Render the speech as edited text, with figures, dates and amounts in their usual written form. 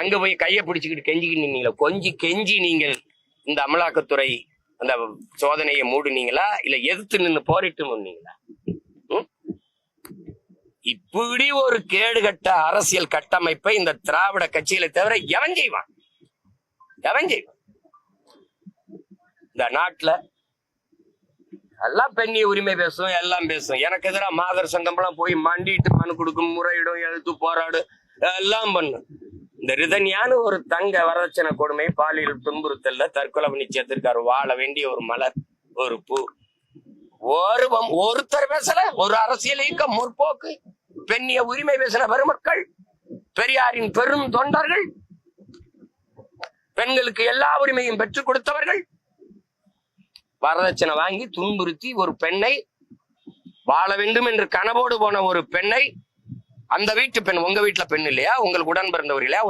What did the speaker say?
அங்க போய் கையை பிடிச்சுக்கிட்டு கெஞ்சிக்கிட்டு நீங்களா? கெஞ்சி நீங்கள் இந்த அமலாக்கத்துறை அந்த சோதனையை மூடுனீங்களா இல்ல எதிர்த்து நின்று போரிட்டு முன்னீங்களா? இப்படி ஒரு கேடுகட்ட அரசியல் கட்டமைப்பை இந்த திராவிட கட்சிகளை தவிர எவன் செய்வான்? இந்த நாட்டுல எல்லாம் பெண்ணிய உரிமை பேசும், எல்லாம் பேசும். எனக்கு எதிராக மாதர் சங்கம்லாம் போய் மண்டிட்டு மனு கொடுக்கும், முறையிடும், எழுத்து போராடும், எல்லாம் பண்ணும். இந்த ரிதன்யான்னு ஒரு தங்க வரதட்சணை கொடுமை, பாலியல் துன்புறுத்தல்ல தற்கொலை பண்ணி சேர்த்திருக்காரு. வாழ வேண்டிய ஒரு மலர், ஒரு பூ. ஒருத்தர் பேசல. ஒரு அரசியல் இயக்கம், முற்போக்கு, பெண்ணிய உரிமை பேசின பெருமக்கள், பெரியாரின் பெரும் தொண்டர்கள், பெண்களுக்கு எல்லா உரிமையும் பெற்றுக் கொடுத்தவர்கள் வரதட்சணை வாங்கி துன்புறுத்தி ஒரு பெண்ணை, வாழ வேண்டும் என்று கனவோடு போன ஒரு பெண்ணை, அந்த வீட்டு பெண், உங்க வீட்டுல பெண் இல்லையா? உங்களுக்கு உடன் பிறந்தவர் இல்லையா?